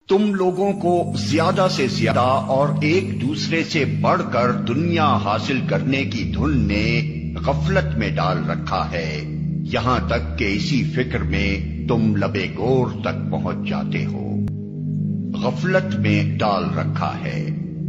تم لوگوں کو زیادہ سے زیادہ اور ایک دوسرے سے بڑھ کر دنیا حاصل کرنے کی دھن نے غفلت میں ڈال رکھا ہے، یہاں تک کہ اسی فکر میں تم لبے گور تک پہنچ جاتے ہو۔ غفلت میں ڈال رکھا ہے۔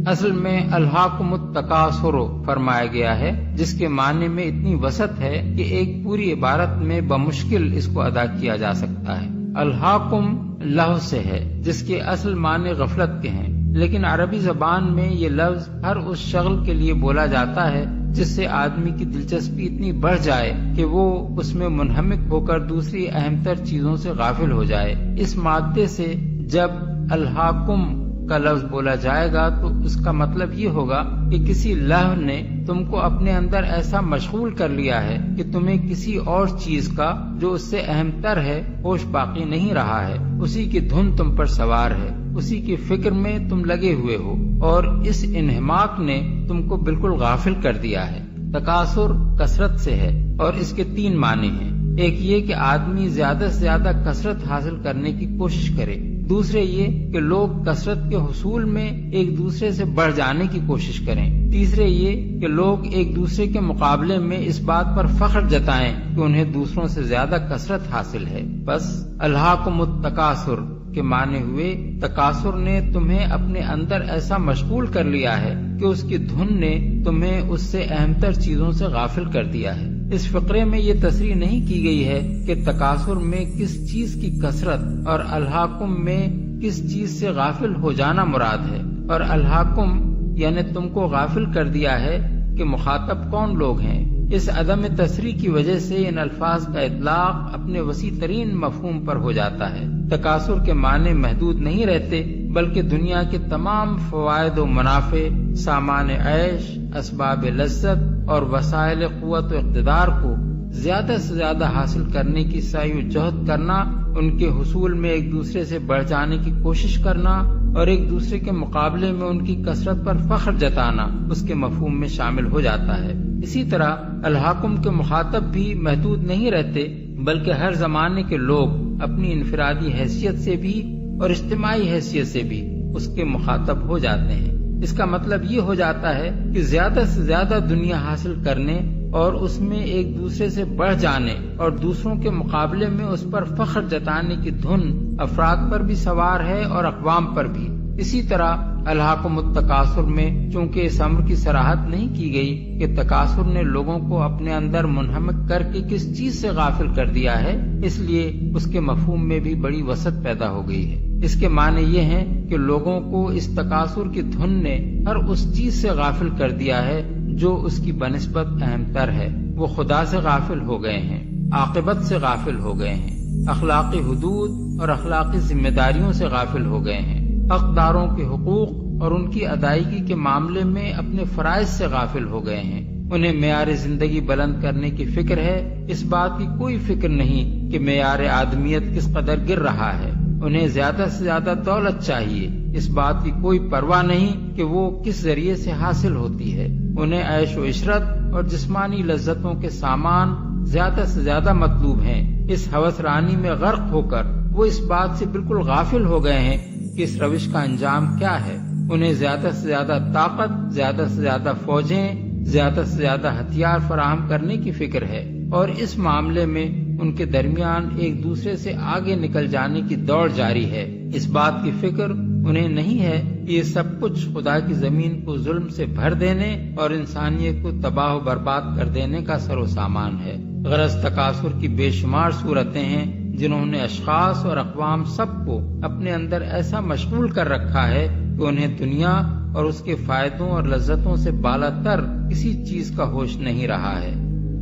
اصل میں الہاکم التکاثر فرمایا گیا ہے، جس کے معنی میں اتنی وسعت ہے کہ ایک پوری عبارت میں بمشکل اس کو ادا کیا جا سکتا ہے۔ الہاکم لفظ سے ہے جس کے اصل معنی غفلت کے ہیں، لیکن عربی زبان میں یہ لفظ ہر اس شغل کے لیے بولا جاتا ہے جس سے آدمی کی دلچسپی اتنی بڑھ جائے کہ وہ اس میں منہمک ہو کر دوسری اہم تر چیزوں سے غافل ہو جائے۔ اس مادے سے جب الہاکم کا لفظ بولا جائے گا تو اس کا مطلب یہ ہوگا کہ کسی لہو نے تم کو اپنے اندر ایسا مشغول کر لیا ہے کہ تمہیں کسی اور چیز کا جو اس سے اہم تر ہے ہوش باقی نہیں رہا ہے، اسی کی دھن تم پر سوار ہے، اسی کی فکر میں تم لگے ہوئے ہو، اور اس انہماک نے تم کو بالکل غافل کر دیا ہے۔ تکاثر کثرت سے ہے اور اس کے 3 معنی ہیں۔ ایک یہ کہ آدمی زیادہ سے زیادہ کثرت حاصل کرنے کی کوشش کرے، دوسرے یہ کہ لوگ کثرت کے حصول میں ایک دوسرے سے بڑھ جانے کی کوشش کریں، تیسرے یہ کہ لوگ ایک دوسرے کے مقابلے میں اس بات پر فخر جتائیں کہ انہیں دوسروں سے زیادہ کثرت حاصل ہے۔ بس الہاکم التکاثر کے معنی ہوئے تکاثر نے تمہیں اپنے اندر ایسا مشغول کر لیا ہے کہ اس کی دھن نے تمہیں اس سے اہم تر چیزوں سے غافل کر دیا ہے۔ اس فقرے میں یہ تصریح نہیں کی گئی ہے کہ تکاثر میں کس چیز کی کثرت اور الہاکم میں کس چیز سے غافل ہو جانا مراد ہے، اور الہاکم یعنی تم کو غافل کر دیا ہے کہ مخاطب کون لوگ ہیں۔ اس عدم تصریح کی وجہ سے ان الفاظ کا اطلاق اپنے وسیع ترین مفہوم پر ہو جاتا ہے۔ تکاثر کے معنی محدود نہیں رہتے، بلکہ دنیا کے تمام فوائد و منافع، سامان عیش، اسباب لذت اور وسائل قوت و اقتدار کو زیادہ سے زیادہ حاصل کرنے کی سعی و جہد کرنا، ان کے حصول میں ایک دوسرے سے بڑھ جانے کی کوشش کرنا اور ایک دوسرے کے مقابلے میں ان کی کثرت پر فخر جتانا اس کے مفہوم میں شامل ہو جاتا ہے۔ اسی طرح الہاکم کے مخاطب بھی محدود نہیں رہتے، بلکہ ہر زمانے کے لوگ اپنی انفرادی حیثیت سے بھی اور اجتماعی حیثیت سے بھی اس کے مخاطب ہو جاتے ہیں۔ اس کا مطلب یہ ہو جاتا ہے کہ زیادہ سے زیادہ دنیا حاصل کرنے اور اس میں ایک دوسرے سے بڑھ جانے اور دوسروں کے مقابلے میں اس پر فخر جتانے کی دھن افراد پر بھی سوار ہے اور اقوام پر بھی۔ اسی طرح الہاکم التکاثر میں چونکہ اس امر کی صراحت نہیں کی گئی کہ تکاثر نے لوگوں کو اپنے اندر منہمک کر کے کس چیز سے غافل کر دیا ہے، اس لیے اس کے مفہوم میں بھی بڑی وسعت پیدا ہو گئی ہے۔ اس کے معنی یہ ہیں کہ لوگوں کو اس تکاثر کی دھن نے ہر اس چیز سے غافل کر دیا ہے جو اس کی بنسبت اہم تر ہے۔ وہ خدا سے غافل ہو گئے ہیں، عاقبت سے غافل ہو گئے ہیں، اخلاقی حدود اور اخلاقی ذمہ داریوں سے غافل ہو گئے ہیں، حقداروں کے حقوق اور ان کی ادائیگی کے معاملے میں اپنے فرائض سے غافل ہو گئے ہیں۔ انہیں معیار زندگی بلند کرنے کی فکر ہے، اس بات کی کوئی فکر نہیں کہ معیار آدمیت کس قدر گر رہا ہے۔ انہیں زیادہ سے زیادہ دولت چاہیے، اس بات کی کوئی پرواہ نہیں کہ وہ کس ذریعے سے حاصل ہوتی ہے۔ انہیں عیش و عشرت اور جسمانی لذتوں کے سامان زیادہ سے زیادہ مطلوب ہیں۔ اس ہوس رانی میں غرق ہو کر وہ اس بات سے بالکل غافل ہو گئے ہیں کہ اس روش کا انجام کیا ہے۔ انہیں زیادہ سے زیادہ طاقت، زیادہ سے زیادہ فوجیں، زیادہ سے زیادہ ہتھیار فراہم کرنے کی فکر ہے، اور اس معاملے میں ان کے درمیان ایک دوسرے سے آگے نکل جانے کی دوڑ جاری ہے۔ اس بات کی فکر انہیں نہیں ہے کہ یہ سب کچھ خدا کی زمین کو ظلم سے بھر دینے اور انسانیت کو تباہ و برباد کر دینے کا سر و سامان ہے۔ غرض تکاثر کی بے شمار صورتیں ہیں جنہوں نے اشخاص اور اقوام سب کو اپنے اندر ایسا مشغول کر رکھا ہے کہ انہیں دنیا اور اس کے فائدوں اور لذتوں سے بالا تر کسی چیز کا ہوش نہیں رہا ہے۔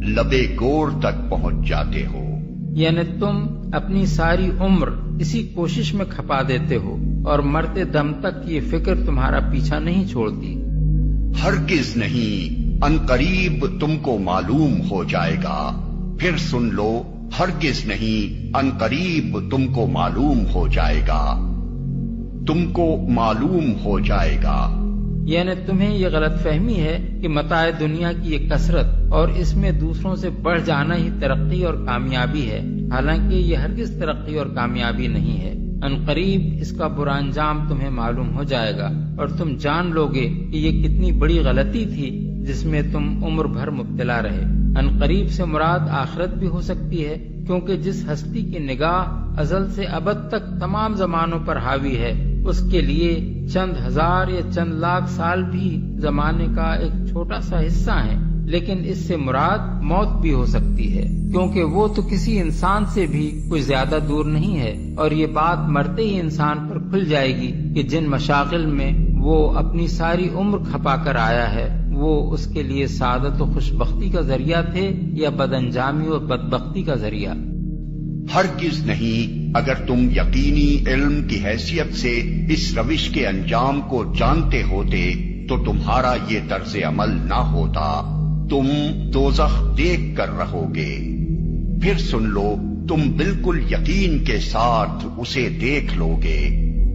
لبے گور تک پہنچ جاتے ہو، یعنی تم اپنی ساری عمر اسی کوشش میں کھپا دیتے ہو اور مرتے دم تک یہ فکر تمہارا پیچھا نہیں چھوڑتی۔ ہرگز نہیں، عنقریب تم کو معلوم ہو جائے گا۔ پھر سن لو، ہرگز نہیں، عنقریب تم کو معلوم ہو جائے گا، تم کو معلوم ہو جائے گا۔ یعنی تمہیں یہ غلط فہمی ہے کہ متاع دنیا کی یہ کثرت اور اس میں دوسروں سے بڑھ جانا ہی ترقی اور کامیابی ہے، حالانکہ یہ ہرگز ترقی اور کامیابی نہیں ہے۔ عنقریب اس کا برا انجام تمہیں معلوم ہو جائے گا اور تم جان لوگے کہ یہ کتنی بڑی غلطی تھی جس میں تم عمر بھر مبتلا رہے۔ عنقریب سے مراد آخرت بھی ہو سکتی ہے، کیونکہ جس ہستی کی نگاہ ازل سے ابد تک تمام زمانوں پر حاوی ہے، اس کے لیے چند ہزار یا چند لاکھ سال بھی زمانے کا ایک چھوٹا سا حصہ ہیں، لیکن اس سے مراد موت بھی ہو سکتی ہے، کیونکہ وہ تو کسی انسان سے بھی کچھ زیادہ دور نہیں ہے، اور یہ بات مرتے ہی انسان پر کھل جائے گی کہ جن مشاغل میں وہ اپنی ساری عمر کھپا کر آیا ہے وہ اس کے لیے سعادت و خوشبختی کا ذریعہ تھے یا بدانجامی و بدبختی کا ذریعہ۔ ہرگز نہیں، اگر تم یقینی علم کی حیثیت سے اس روش کے انجام کو جانتے ہوتے تو تمہارا یہ طرز عمل نہ ہوتا، تم دوزخ دیکھ کر رہو گے۔ پھر سن لو، تم بالکل یقین کے ساتھ اسے دیکھ لو گے،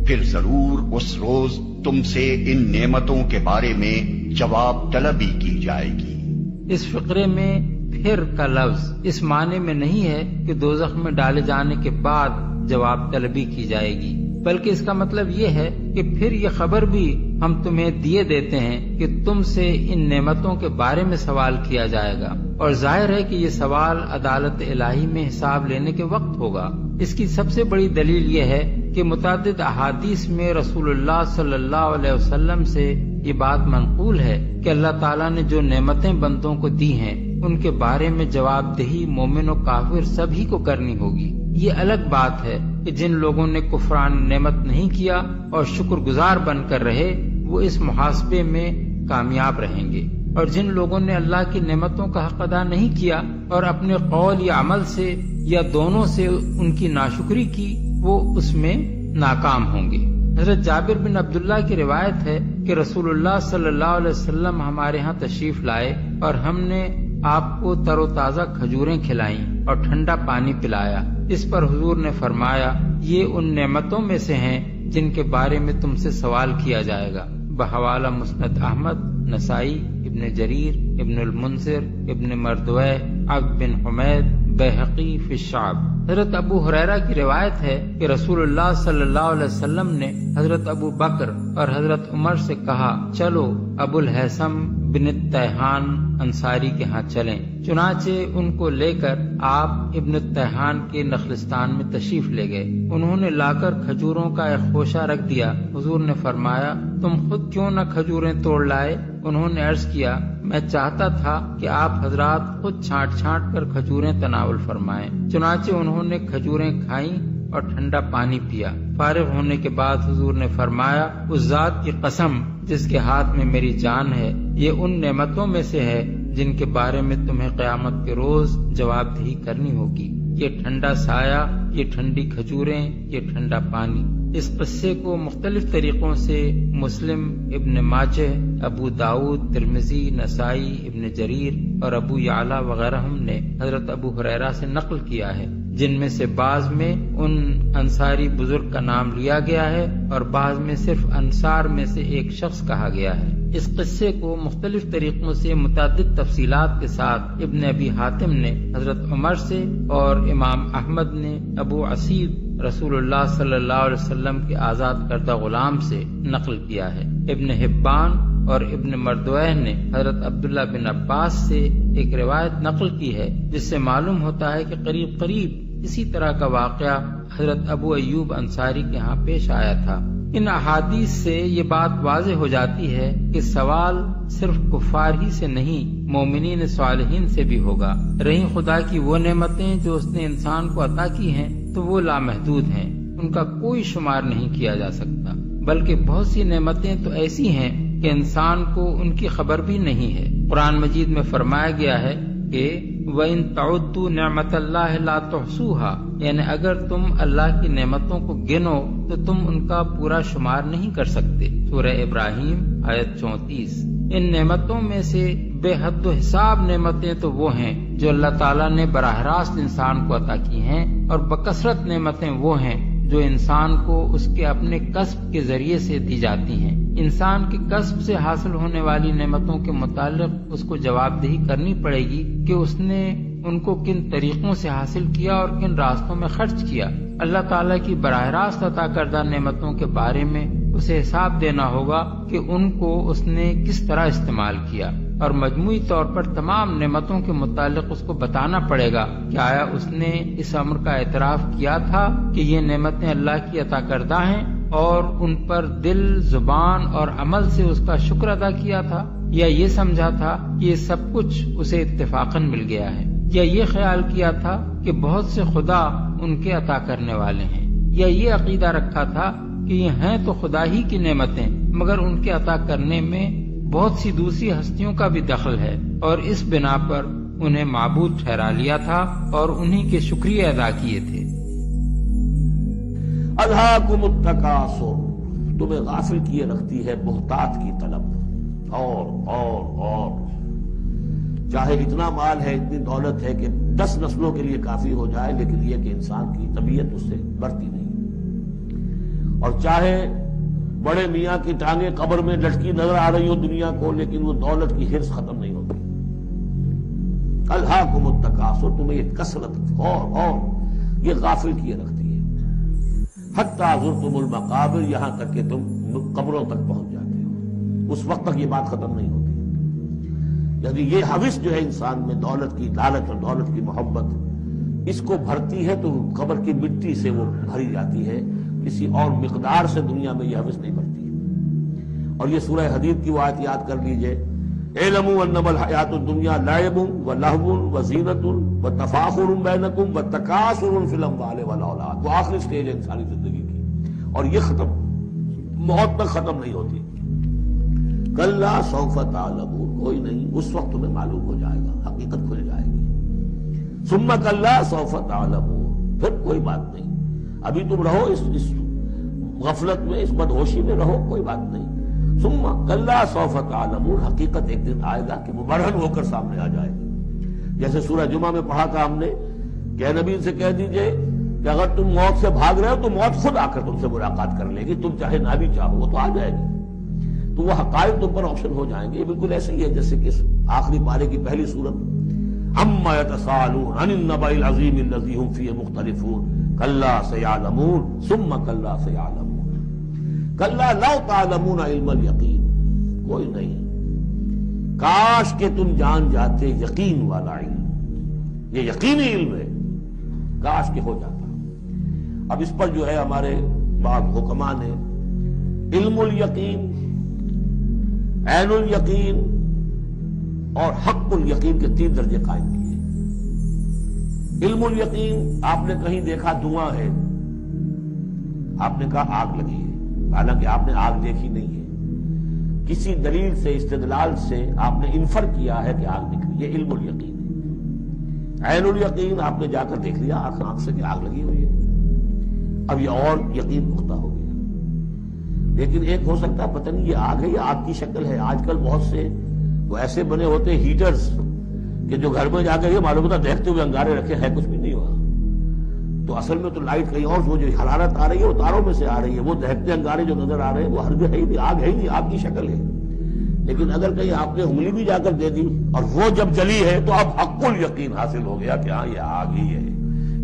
پھر ضرور اس روز تم سے ان نعمتوں کے بارے میں جواب طلبی کی جائے گی۔ اس فقرے میں پھر کا لفظ اس معنی میں نہیں ہے کہ دوزخ میں ڈالے جانے کے بعد جواب طلبی کی جائے گی، بلکہ اس کا مطلب یہ ہے کہ پھر یہ خبر بھی ہم تمہیں دیے دیتے ہیں کہ تم سے ان نعمتوں کے بارے میں سوال کیا جائے گا، اور ظاہر ہے کہ یہ سوال عدالت الہی میں حساب لینے کے وقت ہوگا۔ اس کی سب سے بڑی دلیل یہ ہے کہ متعدد احادیث میں رسول اللہ صلی اللہ علیہ وسلم سے یہ بات منقول ہے کہ اللہ تعالیٰ نے جو نعمتیں بندوں کو دی ہیں ان کے بارے میں جواب دہی مومن و کافر سبھی کو کرنی ہوگی۔ یہ الگ بات ہے کہ جن لوگوں نے کفران نعمت نہیں کیا اور شکر گزار بن کر رہے وہ اس محاسبے میں کامیاب رہیں گے، اور جن لوگوں نے اللہ کی نعمتوں کا حق ادا نہیں کیا اور اپنے قول یا عمل سے یا دونوں سے ان کی ناشکری کی وہ اس میں ناکام ہوں گے۔ حضرت جابر بن عبداللہ کی روایت ہے کہ رسول اللہ صلی اللہ علیہ وسلم ہمارے ہاں تشریف لائے اور ہم نے آپ کو تر و تازہ کھجوریں کھلائیں اور ٹھنڈا پانی پلایا۔ اس پر حضور نے فرمایا، یہ ان نعمتوں میں سے ہیں جن کے بارے میں تم سے سوال کیا جائے گا۔ بحوالہ مسند احمد، نسائی، ابن جریر، ابن المنذر، ابن مردویہ، عبد بن حمید، بیہقی فی الشعب۔ حضرت ابو ہریرہ کی روایت ہے کہ رسول اللہ صلی اللہ علیہ وسلم نے حضرت ابو بکر اور حضرت عمر سے کہا، چلو ابو الحیثم بن التیہان انصاری کے ہاں چلیں۔ چنانچہ ان کو لے کر آپ ابن التیہان کے نخلستان میں تشریف لے گئے۔ انہوں نے لا کر کھجوروں کا ایک خوشہ رکھ دیا۔ حضور نے فرمایا، تم خود کیوں نہ کھجوریں توڑ لائے؟ انہوں نے عرض کیا، میں چاہتا تھا کہ آپ حضرات خود چھانٹ چھانٹ کر کھجوریں تناول فرمائیں۔ چنانچہ انہوں نے کھجوریں کھائیں اور ٹھنڈا پانی پیا۔ فارغ ہونے کے بعد حضور نے فرمایا، اس ذات کی قسم جس کے ہاتھ میں میری جان ہے، یہ ان نعمتوں میں سے ہے جن کے بارے میں تمہیں قیامت کے روز جواب دہی کرنی ہوگی۔ یہ ٹھنڈا سایہ، یہ ٹھنڈی کھجوریں، یہ ٹھنڈا پانی۔ اس قصے کو مختلف طریقوں سے مسلم، ابن ماجہ، ابو داؤد، ترمذی، نسائی، ابن جریر اور ابو یعلا وغیرہ نے حضرت ابو ہریرہ سے نقل کیا ہے، جن میں سے بعض میں ان انصاری بزرگ کا نام لیا گیا ہے اور بعض میں صرف انصار میں سے ایک شخص کہا گیا ہے۔ اس قصے کو مختلف طریقوں سے متعدد تفصیلات کے ساتھ ابن ابی حاتم نے حضرت عمر سے اور امام احمد نے ابو عصیب رسول اللہ صلی اللہ علیہ وسلم کے آزاد کردہ غلام سے نقل کیا ہے۔ ابن حبان اور ابن مردویہ نے حضرت عبداللہ بن عباس سے ایک روایت نقل کی ہے جس سے معلوم ہوتا ہے کہ قریب قریب اسی طرح کا واقعہ حضرت ابو ایوب انصاری کے ہاں پیش آیا تھا۔ ان احادیث سے یہ بات واضح ہو جاتی ہے کہ سوال صرف کفار ہی سے نہیں، مومنین صالحین سے بھی ہوگا۔ رہی خدا کی وہ نعمتیں جو اس نے انسان کو عطا کی ہیں تو وہ لامحدود ہیں، ان کا کوئی شمار نہیں کیا جا سکتا، بلکہ بہت سی نعمتیں تو ایسی ہیں کہ انسان کو ان کی خبر بھی نہیں ہے۔ قرآن مجید میں فرمایا گیا ہے کہ وَإِن تَعُدُّوا نِعْمَةَ اللَّهِ لَا تُحْصُوهَا، یعنی اگر تم اللہ کی نعمتوں کو گنو تو تم ان کا پورا شمار نہیں کر سکتے۔ سورہ ابراہیم آیت 34۔ ان نعمتوں میں سے بے حد و حساب نعمتیں تو وہ ہیں جو اللہ تعالیٰ نے براہ راست انسان کو عطا کی ہیں، اور بکثرت نعمتیں وہ ہیں جو انسان کو اس کے اپنے کسب کے ذریعے سے دی جاتی ہیں۔ انسان کے کسب سے حاصل ہونے والی نعمتوں کے متعلق اس کو جواب دہی کرنی پڑے گی کہ اس نے ان کو کن طریقوں سے حاصل کیا اور کن راستوں میں خرچ کیا۔ اللہ تعالیٰ کی براہ راست عطا کردہ نعمتوں کے بارے میں اسے حساب دینا ہوگا کہ ان کو اس نے کس طرح استعمال کیا، اور مجموعی طور پر تمام نعمتوں کے متعلق اس کو بتانا پڑے گا کہ آیا اس نے اس امر کا اعتراف کیا تھا کہ یہ نعمتیں اللہ کی عطا کردہ ہیں اور ان پر دل، زبان اور عمل سے اس کا شکر ادا کیا تھا، یا یہ سمجھا تھا کہ یہ سب کچھ اسے اتفاقاً مل گیا ہے، یا یہ خیال کیا تھا کہ بہت سے خدا ان کے عطا کرنے والے ہیں، یا یہ عقیدہ رکھا تھا کہ یہ ہیں تو خدا ہی کی نعمتیں مگر ان کے عطا کرنے میں بہت سی دوسری ہستیوں کا بھی دخل ہے، اور اس بنا پر انہیں معبود ٹھہرا لیا تھا اور انہی کے شکریہ ادا کیے تھے۔ الہاکم التکاثر، تمہیں غافل کیے رکھتی ہے بہتات کی طلب، اور چاہے اتنا مال ہے، اتنی دولت ہے کہ 10 نسلوں کے لیے کافی ہو جائے، لیکن یہ کہ انسان کی طبیعت اس سے بڑھتی نہیں، اور چاہے بڑے میاں کی ٹانگیں قبر میں لٹکی نظر آ رہی ہو دنیا کو، لیکن وہ دولت کی حرص ختم نہیں ہوتی۔ الہاکم التکاثر، تمہیں یہ کثرت اور یہ غافل کیے رکھتی ہے، حتی زرتم المقابر، یہاں تک کہ تم قبروں تک پہنچ جاتے ہو، اس وقت تک یہ بات ختم نہیں ہوتی۔ یعنی یہ حوث جو ہے انسان میں، دولت کی لالچ اور دولت کی محبت، اس کو بھرتی ہے تو قبر کی مٹی سے وہ بھری جاتی ہے، کسی اور مقدار سے دنیا میں یہ حوث نہیں بھرتی۔ اور یہ سورہ حدید کی وہ آیت یاد کر لیجئے، اعلموا انما الحیات الدنیا لعب ولہو وزینۃ وتفاخر بینکم وتکاثر فی الاموال والاولاد، وہ آخری سٹیج ہے انسانی زندگی کی، اور یہ ختم، موت تک ختم نہیں ہوتی۔ کلا سوف تعلمون، کوئی نہیں، اس وقت تمہیں معلوم ہو جائے گا، حقیقت کھل جائے گی۔ ثم کلا سوف تعلمون، پھر کوئی بات نہیں، ابھی تم رہو اس غفلت میں، اس بدہوشی میں رہو، کوئی بات نہیں۔ ثم کلا سوف تعلمون، حقیقت ایک دن آئے گا کہ وہ برہن ہو کر سامنے آ جائے گی۔ جیسے سورہ جمعہ میں پڑھا تھا ہم نے کہ اے نبی سے کہہ دیجئے کہ اگر تم موت سے بھاگ رہے ہو تو موت خود آ کر تم سے ملاقات کر لے گی، تم چاہے نہ بھی چاہو وہ تو آ جائے گی، تو وہ حقائق تم پر آپشن ہو جائیں گے۔ یہ بالکل ایسے ہی ہے جیسے کہ آخری پارے کی پہلی سورت، عما یتساءلون عن النبأ العظیم الذی هم فیہ مختلفون کلا سیعلمون ثم کلا سیعلمون کلا لو تعلمون علم الیقین، کوئی نہیں، کاش کہ تم جان جاتے یقین والا علم، یہ یقینی علم ہے، کاش کہ ہو جاتا۔ اب اس پر جو ہے ہمارے بعض حکماء نے علم الیقین، عین الیقین اور حق الیقین کے 3 درجے قائم کیے۔ علم الیقین آپ نے کہیں دیکھا دھواں ہے، آپ نے کہا آگ لگی ہے، حالانکہ آپ نے آگ دیکھی نہیں ہے، کسی دلیل سے، استدلال سے آپ نے انفر کیا ہے کہ آگ نکلی، یہ علم الیقین ہے۔ عین الیقین آپ نے جا کر دیکھ لیا آنکھ سے کہ آگ لگی ہوئی ہے، اب یہ اور یقین پختہ ہو گیا۔ لیکن ایک ہو سکتا ہے پتہ نہیں یہ آگ ہے یا آگ کی شکل ہے۔ آج کل بہت سے وہ ایسے بنے ہوتے ہیٹرز کہ جو گھر میں جا کر یہ معلوم ہوتا دیکھتے ہوئے انگارے رکھے ہے کچھ بھی نہیں ہوا، تو اصل میں تو لائٹ کہیں اور، وہ جو حرارت آ رہی ہے وہ تاروں میں سے آ رہی ہے، وہ دہتے انگارے جو نظر آ رہے ہیں وہ ہرگز ہے ہی نہیں، آگ ہے ہی نہیں، آگ کی شکل ہے۔ لیکن اگر کہیں آپ نے انگلی بھی جا کر دے دی اور وہ جب جلی ہے تو اب حق الیقین حاصل ہو گیا کہ ہاں یہ آگ ہی ہے،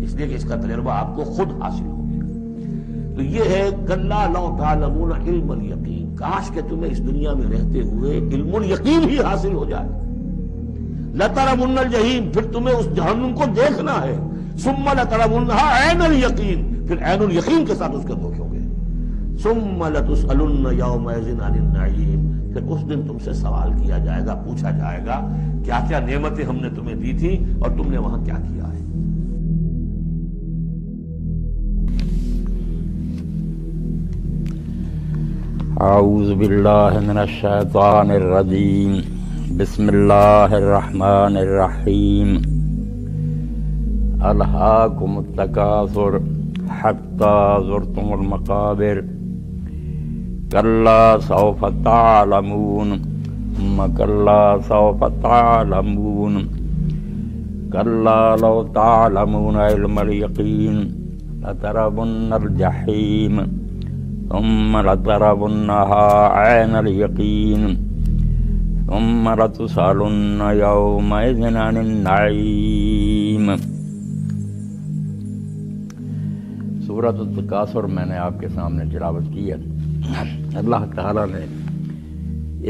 اس لیے کہ اس کا تجربہ آپ کو خود حاصل ہو گیا۔ تو یہ ہے کلا لو تعلمون علم الیقین، کاش کہ تمہیں اس دنیا میں رہتے ہوئے علم الیقین ہی حاصل ہو جائے۔ لترون الجحیم، پھر تمہیں اس جہنم کو دیکھنا ہے، ثم لترونها عین الیقین، پھر عین الیقین کے ساتھ اس کے دھوکے ہوں گے۔ ثم لتسألن یومئذ عن النعیم، پھر اس دن تم سے سوال کیا جائے گا، پوچھا جائے گا کیا کیا نعمتیں ہم نے تمہیں دی تھی اور تم نے وہاں کیا کیا ہے۔ اعوذ باللہ من الشیطان الرجیم، بسم اللہ الرحمن الرحیم۔ الہاکم التکاثر حتی زرتم المقابر کلا سوف تعلمون ثم کلا سوف تعلمون کلا لو تعلمون علم الیقین لترون الجحیم ثم لترونها عین الیقین ثم لتسألن يومئذ عن النعيم۔ سورۃ التکاثر میں نے آپ کے سامنے تلاوت کی ہے۔ اللہ تعالیٰ نے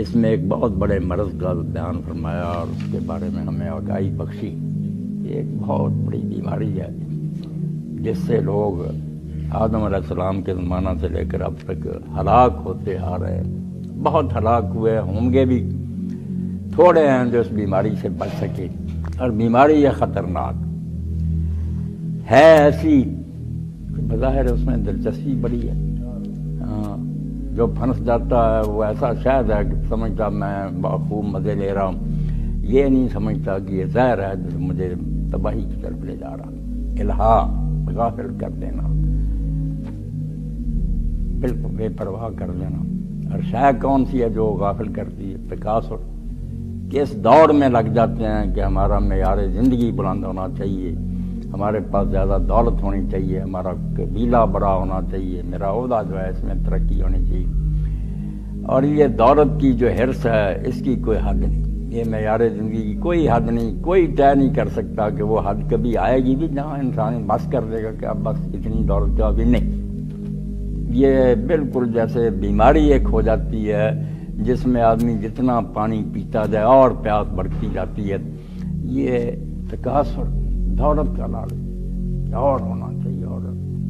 اس میں ایک بہت بڑے مرض کا بیان فرمایا اور اس کے بارے میں ہمیں آگاہی بخشی۔ ایک بہت بڑی بیماری ہے جس سے لوگ آدم علیہ السلام کے زمانہ سے لے کر اب تک ہلاک ہوتے آ رہے ہیں، بہت ہلاک ہوئے ہوں گے بھی، تھوڑے ہیں جو اس بیماری سے بچ سکے۔ اور بیماری یہ خطرناک ہے، ایسی بظاہر اس میں دلچسپی بڑی ہے۔ جو پھنس جاتا ہے وہ ایسا شاید ہے کہ سمجھتا میں خوب مزے لے رہا ہوں، یہ نہیں سمجھتا کہ یہ زہر ہے جو مجھے تباہی کی طرف لے جا رہا۔ الہا، غافل کر دینا، بالکل بے پرواہ کر دینا۔ اور شے کون سی ہے جو غافل کرتی ہے؟ تکاثر، کہ اس دوڑ میں لگ جاتے ہیں کہ ہمارا معیار زندگی بلند ہونا چاہیے، ہمارے پاس زیادہ دولت ہونی چاہیے، ہمارا قبیلہ بڑا ہونا چاہیے، میرا عہدہ جو ہے اس میں ترقی ہونی چاہیے۔ اور یہ دولت کی جو حرص ہے اس کی کوئی حد نہیں، یہ معیار زندگی کی کوئی حد نہیں، کوئی طے نہیں کر سکتا کہ وہ حد کبھی آئے گی بھی جہاں انسان بس کر دے گا کہ اب بس اتنی دولت کا بھی نہیں۔ یہ بالکل جیسے بیماری ایک ہو جاتی ہے جس میں آدمی جتنا پانی پیتا جائے اور پیاس بڑھتی جاتی ہے۔ یہ تکاثر، دولت کا لالچ اور ہونا چاہیے، اور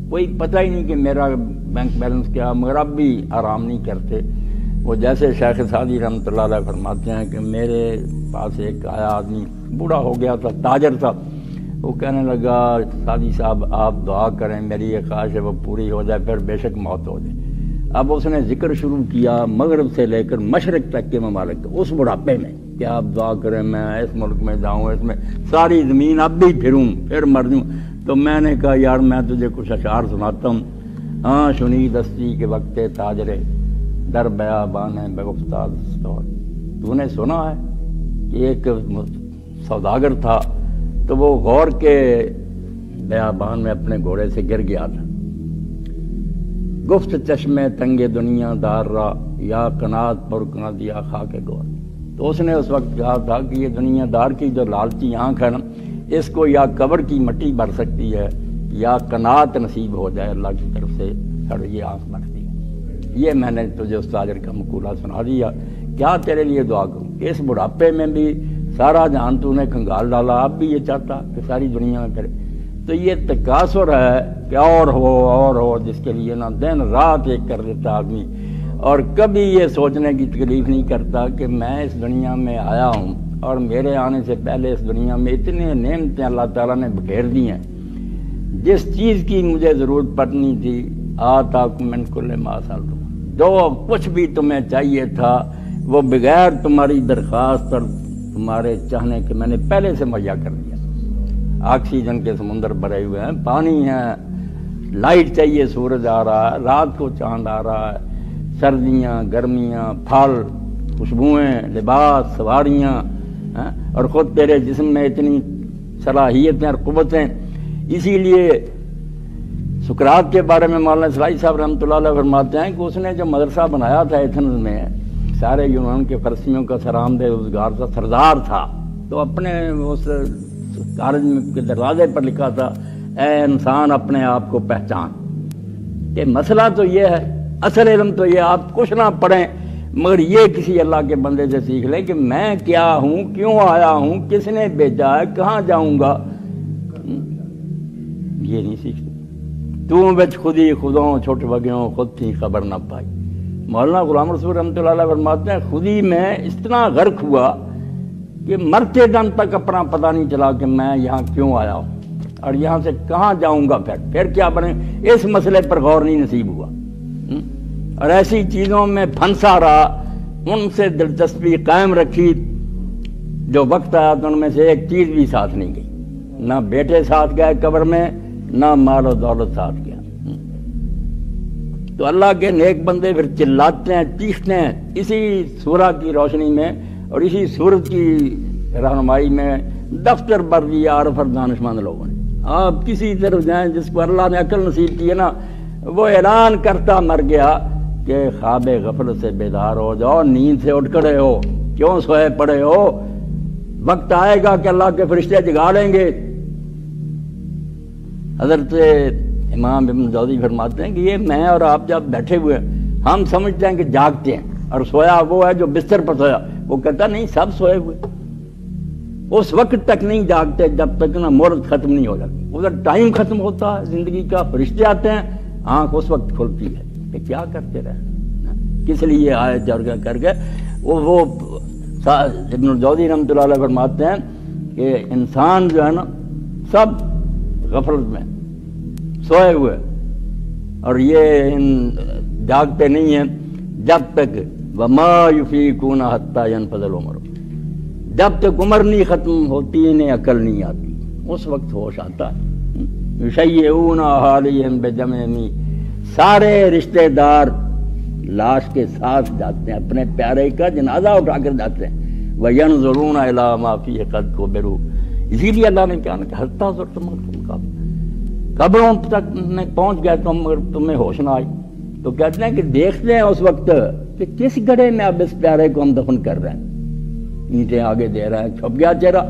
کوئی پتہ ہی نہیں کہ میرا بینک بیلنس کیا، مگر اب بھی آرام نہیں کرتے۔ وہ جیسے شیخ سعدی رحمۃ اللہ علیہ فرماتے ہیں کہ میرے پاس ایک آیا آدمی، بوڑھا ہو گیا تھا، تاجر تھا، وہ کہنے لگا سعدی صاحب آپ دعا کریں، میری یہ خواہش ہے وہ پوری ہو جائے، پھر بے شک موت ہو جائے۔ اب اس نے ذکر شروع کیا مغرب سے لے کر مشرق تک کے ممالک اس بڑھاپے میں کہ آپ دعا کریں میں اس ملک میں جاؤں، اس میں ساری زمین اب بھی پھروں، پھر مر جوں۔ تو میں نے کہا یار میں تجھے کچھ اشعار سناتا ہوں۔ ہاں شنی دستی کے وقت تاجرے در بیابان بگفتاد استاد۔ تو نے سنا ہے کہ ایک سوداگر تھا تو وہ غور کے بیابان میں اپنے گھوڑے سے گر گیا تھا۔ گفت چشمے تنگ دنیا دار را یا قناعت پر کنا دیا خاک گور۔ تو اس نے اس وقت کہا تھا کہ یہ دنیا دار کی جو لالچی آنکھ ہے نا، اس کو یا قبر کی مٹی بھر سکتی ہے یا قناعت نصیب ہو جائے اللہ کی طرف سے، اور یہ آنکھ بھرتی ہے۔ یہ میں نے تجھے اس تاجر کا مقولہ سنا دیا، کیا تیرے لیے دعا کروں؟ اس بڑھاپے میں بھی سارا جہان تو نے کھنگال ڈالا، اب بھی یہ چاہتا کہ ساری دنیا میں کرے۔ تو یہ تکاثر ہے کہ اور ہو، جس کے لیے نا دن رات ایک کر دیتا آدمی، اور کبھی یہ سوچنے کی تکلیف نہیں کرتا کہ میں اس دنیا میں آیا ہوں اور میرے آنے سے پہلے اس دنیا میں اتنے نعمتیں اللہ تعالیٰ نے بکھیر دی ہیں، جس چیز کی مجھے ضرورت پڑنی تھی آتاکم من کل ما سألتم، جو کچھ بھی تمہیں چاہیے تھا وہ بغیر تمہاری درخواست اور تمہارے چاہنے کے میں نے پہلے سے مہیا کر دیا۔ آکسیجن کے سمندر بھرے ہوئے ہیں، پانی ہے، لائٹ چاہیے، سورج آ رہا ہے، رات کو چاند آ رہا ہے، سردیاں گرمیاں، پھل، خوشبوئیں، لباس، سواریاں، اور خود تیرے جسم میں اتنی صلاحیتیں اور قوتیں۔ اسی لیے سقراط کے بارے میں مولانا اسلائی صاحب رحمۃ اللہ علیہ فرماتے ہیں کہ اس نے جو مدرسہ بنایا تھا ایتھنز میں، سارے یونان کے فرسیوں کا سرآمد روزگار کا سردار تھا، تو اپنے اس کالج کے دروازے پر لکھا تھا اے انسان اپنے آپ کو پہچان۔ کہ مسئلہ تو یہ ہے، اصل علم تو یہ آپ کچھ نہ پڑھیں مگر یہ کسی اللہ کے بندے سے سیکھ لیں کہ میں کیا ہوں، کیوں آیا ہوں، کس نے بھیجا ہے، کہاں جاؤں گا۔ یہ نہیں سیکھتے۔ تو بچ خودی خودوں چھوٹ وگیوں خود تھی خبر نہ پائی۔ مولانا غلام رسول رحمۃ اللہ علیہ فرماتے ہیں خودی میں اتنا غرق ہوا کہ مرتے دم تک اپنا پتہ نہیں چلا کہ میں یہاں کیوں آیا ہوں اور یہاں سے کہاں جاؤں گا، پھر کیا بنے، اس مسئلے پر غور نہیں نصیب ہوا، اور ایسی چیزوں میں پھنسا رہا، ان سے دلچسپی قائم رکھی، جو وقت آیا تو ان میں سے ایک چیز بھی ساتھ نہیں گئی، نہ بیٹے ساتھ گئے قبر میں، نہ مال و دولت ساتھ گیا۔ تو اللہ کے نیک بندے پھر چلاتے ہیں، چیختے ہیں اسی سورہ کی روشنی میں اور اسی سورت کی رہنمائی میں دفتر بھر دیا عارف اور دانشمند لوگوں نے۔ آپ کسی طرف جائیں جس کو اللہ نے عقل نصیب کی ہے نا، وہ اعلان کرتا مر گیا کہ خواب غفلت سے بیدار ہو جاؤ، نیند سے اٹھ کھڑے ہو، کیوں سوئے پڑے ہو؟ وقت آئے گا کہ اللہ کے فرشتے جگا لیں گے۔ حضرت امام ابن جوزی فرماتے ہیں کہ یہ میں اور آپ جب بیٹھے ہوئے ہیں ہم سمجھتے ہیں کہ جاگتے ہیں، اور سویا وہ ہے جو بستر پر سویا۔ وہ کہتا نہیں، سب سوئے ہوئے، اس وقت تک نہیں جاگتے جب تک نہ مہلت ختم نہیں ہو جاتی۔ ادھر ٹائم ختم ہوتا ہے زندگی کا، فرشتے آتے ہیں، آنکھ اس وقت کھلتی ہے کہ کیا کرتے رہے، کس لیے آئے کر کے۔ وہ ابن الجوزی رحمۃ اللہ علیہ فرماتے ہیں کہ انسان جو ہے نا سب غفلت میں سوئے ہوئے، اور یہ جاگتے نہیں ہیں جب تک وما یفیقون حتی ینفذ العمر، جب تک عمر نہیں ختم ہوتی انہیں عقل نہیں آتی، اس وقت ہوش آتا ہے۔ یشیعون احالیہم بجمعہم، سارے رشتہ دار لاش کے ساتھ جاتے ہیں، اپنے پیارے کا جنازہ اٹھا کر جاتے ہیں۔ وَيَنْظُرُونَ إِلَىٰ مَا فِيهِ قَدْ كُبِرُوا، اسی لیے اللہ نے کہا کہ حتیٰ زرتم القابر، قبروں تک پہنچ گئے تم مگر تمہیں ہوش نہ آئی۔ تو کہتے ہیں کہ دیکھتے ہیں اس وقت کہ کس گڑھے میں اب اس پیارے کو ہم دفن کر رہے ہیں، اینٹیں آگے دے رہے ہیں، چھپ گیا چہرہ۔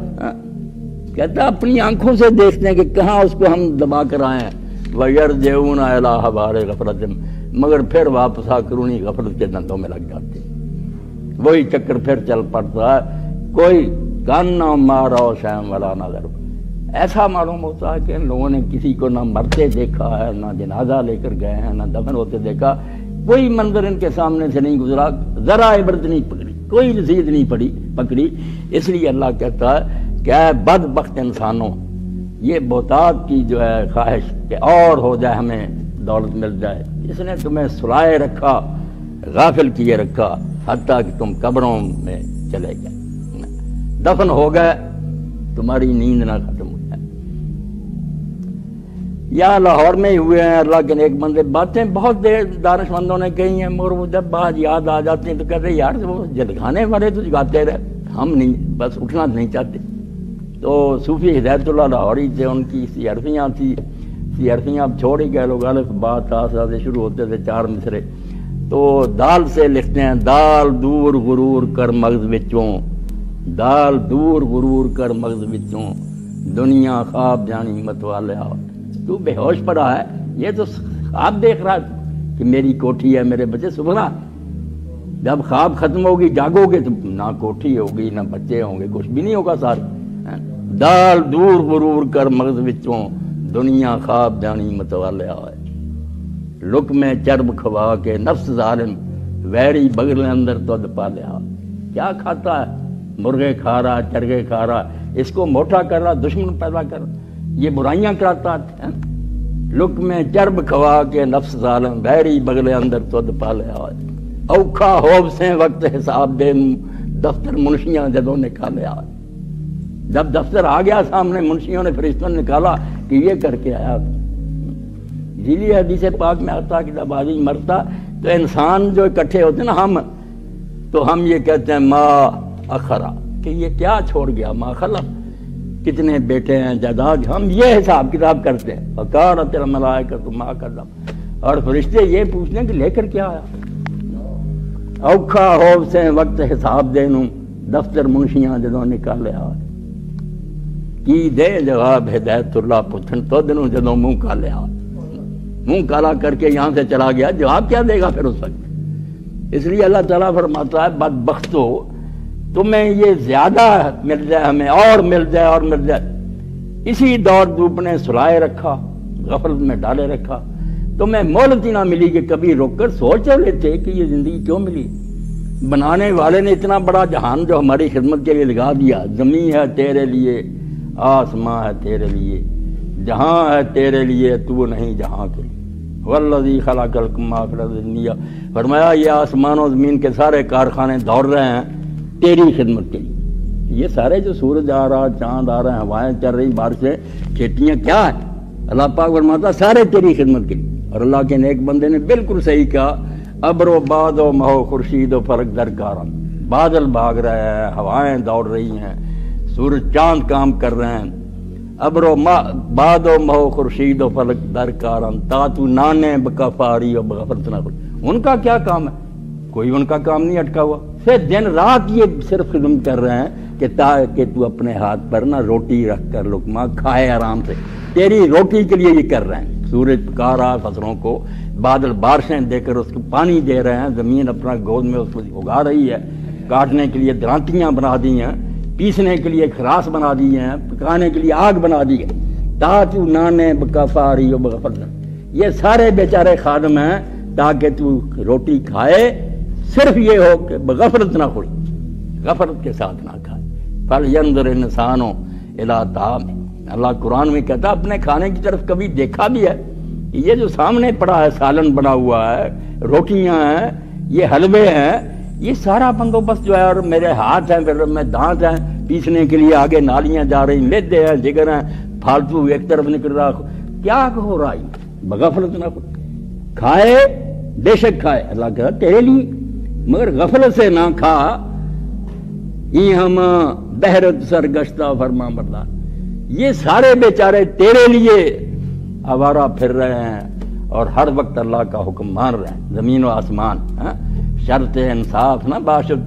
کہتا اپنی آنکھوں سے دیکھتے ہیں کہ کہاں اس کو ہم دبا کر آئے ہیں۔ وَيَرْجِعُونَ إِلَىٰ حَبَارِ غَفْلَةٍ، مگر پھر واپس آ کر انہیں غفلت کے دندوں میں لگ جاتے ہیں، وہی چکر پھر چل پڑتا ہے۔ کوئی کاننا مارا شیم ولا نظر، ایسا معلوم ہوتا ہے کہ ان لوگوں نے کسی کو نہ مرتے دیکھا ہے، نہ جنازہ لے کر گئے ہیں، نہ دفن ہوتے دیکھا، کوئی منظر ان کے سامنے سے نہیں گزرا، ذرا عبرت نہیں پکڑی، کوئی رسید نہیں پکڑی۔ اس لیے اللہ کہتا ہے کہ اے بدبخت انسانوں، یہ بہتات کی جو ہے خواہش کہ اور ہو جائے، ہمیں دولت مل جائے، اس نے تمہیں سلائے رکھا، غافل کیے رکھا، حتیٰ کہ تم قبروں میں چلے گئے، دفن ہو گئے، تمہاری نیند نہ ختم ہو جائے۔ یا لاہور میں ہی ہوئے ہیں اللہ کے نیک بندے، باتیں بہت دیر دانش مندوں نے کہی ہیں، مگر وہ جب بات یاد آ جاتی ہیں تو کہتے ہیں یار وہ جگانے والے تو جگاتے رہے، ہم نہیں، بس اٹھنا نہیں چاہتے۔ تو صوفی ہدایت اللہ لاہوری تھے، ان کی سی عرفیاں تھی، سی عرفیاں اب چھوڑ ہی گئے لوگ، الف با تا سا سے شروع ہوتے تھے، 4 مصرے۔ تو دال سے لکھتے ہیں، دال دور غرور کر مغز وچوں، دال دور غرور کر مغز وچوں، دنیا خواب جانی مت والے آؤ۔ تو بے ہوش پڑا ہے، یہ تو خواب دیکھ رہا ہے کہ میری کوٹھی ہے، میرے بچے سبھرا۔ جب خواب ختم ہوگی جاگو گے تو نہ کوٹھی ہوگی نہ بچے ہوں گے، کچھ بھی نہیں ہوگا سارے۔ دال دور غرور کر مغز وچوں، دنیا خواب جانی مت والے آئے۔ لک میں چرب کھوا کے نفس ظالم، ویری بغل اندر تد پا لیا۔ کیا کھاتا ہے؟ مرغے کھا رہا، چرگے کھا رہا، اس کو موٹا کر رہا، دشمن پیدا کر رہا، یہ برائیاں کراتا ہے۔ لک میں چرب کھوا کے نفس ظالم، ویری بغل اندر تد پا لیا۔ اوکھا ہوب سے وقت حساب دے، دفتر منشیاں جدوں نکالیا۔ جب دفتر آ گیا سامنے، منشیوں نے فرشتوں نے نکالا کہ یہ کر کے آیا۔ اسی لیے حدیث پاک میں آتا کہ جب آدمی مرتا تو انسان جو اکٹھے ہوتے نا، تو ہم یہ کہتے ہیں ما اخرا، کہ یہ کیا چھوڑ گیا، ما خلف، کتنے بیٹے ہیں، جائیداد، ہم یہ حساب کتاب کرتے ہیں۔ وقالت الملائکۃ ما قدم، اور فرشتے یہ پوچھتے ہیں کہ لے کر کیا آیا۔ اوکھا ہوب سے وقت حساب دینوں، دفتر منشیاں جدوں نکالیا۔ کی دے جواب ہدایت اللہ پوچھن تو دنوں جدوں منہ کالیا، منہ کالا کر کے یہاں سے چلا گیا، جواب کیا دے گا پھر اس وقت۔ اس لیے اللہ تعالیٰ فرماتا ہے بدبختو، تمہیں یہ زیادہ مل جائے، ہمیں اور مل جائے اور مل جائے، اسی دور دھوپ نے سلائے رکھا، غفلت میں ڈالے رکھا، تمہیں مہلت ہی نہ ملی کہ کبھی روک کر سوچ لیتے کہ یہ زندگی کیوں ملی۔ بنانے والے نے اتنا بڑا جہان جو ہماری خدمت کے لیے لگا دیا، زمین ہے تیرے لیے، آسمان ہے تیرے لیے، جہاں ہے تیرے لیے، تو نہیں جہاں کے لیے۔ والذی خلق ما فی الارض جميعا، فرمایا یہ آسمان و زمین کے سارے کارخانے دوڑ رہے ہیں تیری خدمت کے لیے۔ یہ سارے جو سورج آ رہا، چاند آ رہے ہیں، ہوائیں چل رہی، بارشیں، کھیتیاں، کیا ہے؟ اللہ پاک فرماتا سارے تیری خدمت کے لیے۔ اور اللہ کے نیک بندے نے بالکل صحیح کہا، ابر و باد و مہو خورشید و فلک درکارم، بادل بھاگ رہے ہیں، ہوائیں دوڑ رہی ہیں، سورج چاند کام کر رہے ہیں، ابر و باد و مہو خورشید و فلک درکارم، تاتو نانے بکفاری و بغفرت نہ، ان کا کیا کام ہے؟ کوئی ان کا کام نہیں اٹکا ہوا، پھر دن رات یہ صرف خدمت کر رہے ہیں کہ تاکہ تو اپنے ہاتھ پر نہ روٹی رکھ کر لقمہ کھائے آرام سے، تیری روٹی کے لیے یہ کر رہے ہیں۔ سورج پکا رہا فصلوں کو، بادل بارشیں دے کر اس کو پانی دے رہے ہیں، زمین اپنا گود میں اس کو اگا رہی ہے، کاٹنے کے لیے درانتیاں بنا دی ہیں، پیسنے کے لیے خراس بنا دی ہیں، پکانے کے لیے آگ بنا دی ہے، تاکہ نانے بکفاری و بغفلت، یہ سارے بیچارے خادم ہیں تاکہ تو روٹی کھائے، صرف یہ ہو کہ بغفلت نہ کھڑی، غفلت کے ساتھ نہ کھائے۔ فَلْيَنظُرِ الْإِنسَانُ إِلَىٰ طَعَامِهِ، اللہ قرآن میں کہتا اپنے کھانے کی طرف کبھی دیکھا بھی ہے؟ یہ جو سامنے پڑا ہے، سالن بنا ہوا ہے، روٹیاں ہیں، یہ حلوے ہیں، یہ سارا بندوبست جو ہے، اور میرے ہاتھ ہیں، پھر میں دانت ہیں، پیسنے کے لیے آگے نالیاں جا رہی، میدے ہیں، جگر ہیں، پھالتو ایک طرف نکل رہا، کیا ہو رہا ہے؟ بغفلت نہ کھائے، بے شک کھائے، اللہ کہتا تیرے لیے، مگر غفلت سے نہ کھا، یہ ہم بحرت سرگشتہ فرما بردار، یہ سارے بیچارے تیرے لیے آوارہ پھر رہے ہیں اور ہر وقت اللہ کا حکم مان رہے ہیں، زمین و آسمان، شرط انصاف نہ باشد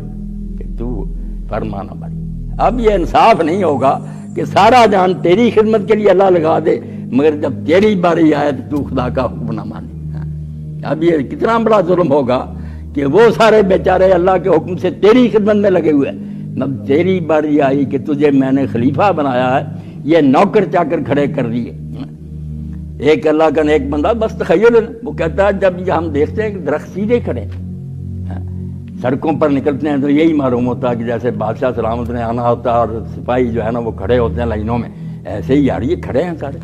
کہ تو فرمانا بھائی۔ اب یہ انصاف نہیں ہوگا کہ سارا جان تیری خدمت کے لیے اللہ لگا دے، مگر جب تیری باری آئے تو خدا کا حکم نہ مانے۔ اب یہ کتنا بڑا ظلم ہوگا کہ وہ سارے بیچارے اللہ کے حکم سے تیری خدمت میں لگے ہوئے ہیں، جب تیری باری آئی کہ تجھے میں نے خلیفہ بنایا ہے، یہ نوکر چاکر کھڑے کر دیے۔ ایک اللہ کا نیک بندہ بس تخیل، وہ کہتا ہے جب ہم دیکھتے ہیں کہ درخت سیدھے کھڑے، سڑکوں پر نکلتے ہیں تو یہی معلوم ہوتا ہے کہ جیسے بادشاہ سلامت نے آنا ہوتا ہے اور سپاہی جو ہے نا وہ کھڑے ہوتے ہیں لائنوں میں، ایسے ہی یار یہ کھڑے ہیں سارے،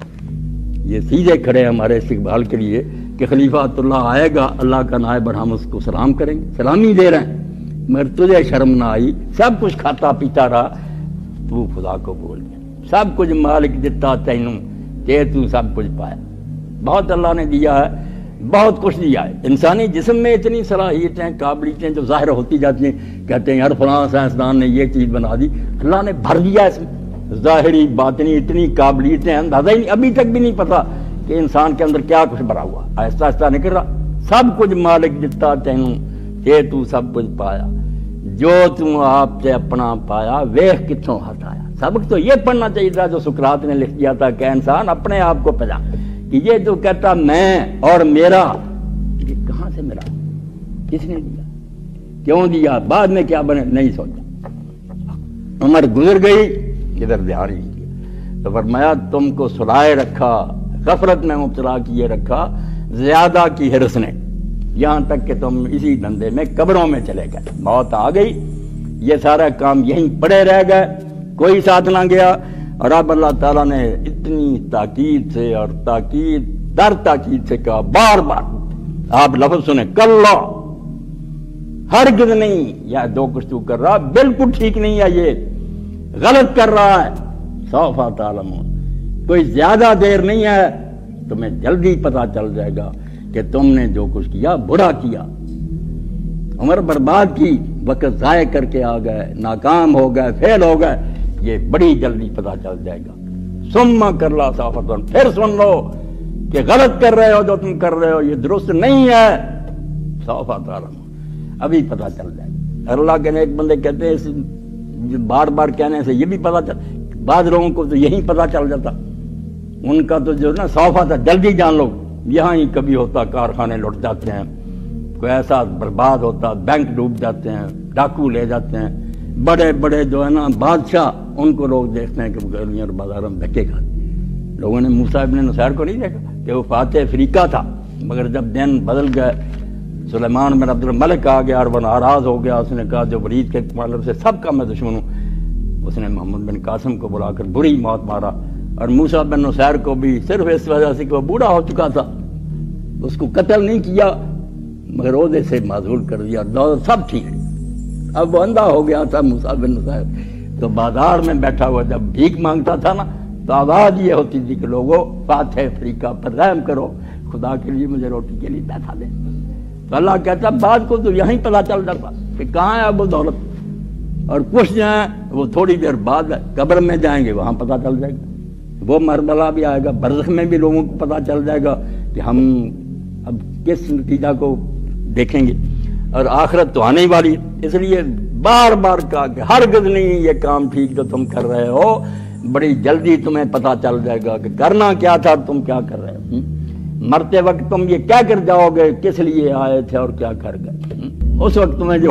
یہ سیدھے کھڑے ہیں ہمارے استقبال کے لیے کہ خلیفۃ اللہ آئے گا، اللہ کا نائب، اور ہم اس کو سلام کریں گے، سلامی دے رہے ہیں، مگر تجھے شرم نہ آئی، سب کچھ کھاتا پیتا رہا، تو خدا کو بول گیا، سب کچھ مالک دیتا تینوں کہ تو سب کچھ پایا، بہت اللہ نے دیا ہے، بہت کچھ دیا ہے۔ انسانی جسم میں اتنی صلاحیتیں، قابلیتیں جو ظاہر ہوتی جاتی ہیں، کہتے ہیں یار فلاں سائنسدان نے یہ چیز بنا دی، اللہ نے بھر دیا اس میں ظاہری باطنی اتنی قابلیتیں، اندازہ ہی ابھی تک بھی نہیں پتا کہ انسان کے اندر کیا کچھ بھرا ہوا، آہستہ آہستہ نکل رہا، سب کچھ مالک دیتا تینوں کہ تو سب کچھ پایا، جو تم آپ سے اپنا پایا ویخ کتوں ہٹایا۔ سبق تو یہ پڑھنا چاہیے تھا جو سقراط نے لکھ دیا تھا کہ انسان اپنے آپ کو پہچان، کہ یہ جو کہتا میں اور میرا، یہ کہاں سے ملا، کس نے دیا، کیوں دیا، بعد میں کیا بنے، نہیں سوچا۔ عمر گزر گئی، ادھر دھیان نہیں کیا، تو فرمایا تم کو سلائے رکھا، غفلت میں مبتلا کیے رکھا، زیادہ کی حرص نے، یہاں تک کہ تم اسی دھندے میں قبروں میں چلے گئے، موت آ گئی، یہ سارا کام یہیں پڑے رہ گئے، کوئی ساتھ نہ گیا۔ اور اب اللہ تعالیٰ نے اتنی تاکید سے اور تاکید در تاکید سے کہا، بار بار آپ لفظ سنیں، کلا، ہرگز نہیں، یا دو کچھ تو کر رہا بالکل ٹھیک نہیں ہے، یہ غلط کر رہا ہے، سوف تعلمون، کوئی زیادہ دیر نہیں ہے، تمہیں جلدی پتا چل جائے گا کہ تم نے جو کچھ کیا برا کیا، عمر برباد کی، وقت ضائع کر کے آ گئے، ناکام ہو گئے، فیل ہو گئے، یہ بڑی جلدی پتا چل جائے گا۔ ثم کر لا صافتن، پھر سن لو کہ غلط کر رہے ہو، جو تم کر رہے ہو یہ درست نہیں ہے، سوف تعلمون، ابھی پتا چل جائے گا۔ اللہ کے نیک بندے کہتے ہیں بار بار کہنے سے یہ بھی پتا چل، بعض لوگوں کو تو یہی پتا چل جاتا، ان کا تو جو نا سوف تھا جلدی جان لو، یہاں ہی کبھی ہوتا کارخانے لٹ جاتے ہیں، کوئی ایسا برباد ہوتا، بینک ڈوب جاتے ہیں، ڈاکو لے جاتے ہیں، بڑے بڑے جو ہے نا بادشاہ، ان کو لوگ دیکھتے ہیں کہ وہ گلیوں اور بازاروں میں دھکے کھاتے۔ لوگوں نے موسیٰ ابن نصیر کو نہیں دیکھا کہ وہ فاتح افریقہ تھا، مگر جب دن بدل گئے، سلیمان بن عبد الملک آ گیا اور وہ ناراض ہو گیا، اس نے کہا جو ولید کے کمانڈر سے سب کا میں دشمن ہوں، اس نے محمد بن قاسم کو بلا کر بری موت مارا، اور موسیٰ بن نصیر کو بھی صرف اس وجہ سے کہ وہ بوڑھا ہو چکا تھا، اس کو قتل نہیں کیا مگر عہدے سے معزول کر دیا، سب ٹھیک۔ اب وہ اندھا ہو گیا تھا موسیٰ بن نصیر، تو بازار میں بیٹھا ہوا جب بھیک مانگتا تھا نا تو آواز یہ ہوتی تھی کہ لوگوں فاتح افریقہ پر رحم کرو، خدا کے لیے مجھے روٹی کے لیے بیٹھا دیں۔ تو اللہ کہتا بعد کو تو یہیں پتا چل جاتا کہ کہاں ہے وہ دولت، اور کچھ جو ہیں وہ تھوڑی دیر بعد قبر میں جائیں گے، وہاں پتا چل جائے گا، وہ مرحلہ بھی آئے گا، برزخ میں بھی لوگوں کو پتا چل جائے گا کہ ہم اب کس نتیجہ کو دیکھیں گے، اور آخرت تو آنے ہی والی، اس لیے بار بار کہا کہ ہرگز نہیں یہ کام ٹھیک جو تم کر رہے ہو، بڑی جلدی تمہیں پتا چل جائے گا کہ کرنا کیا تھا، تم کیا کر رہے ہو، مرتے وقت تم یہ کیا کر جاؤ گے، کس لیے آئے تھے اور کیا کر گئے، اس وقت تمہیں جو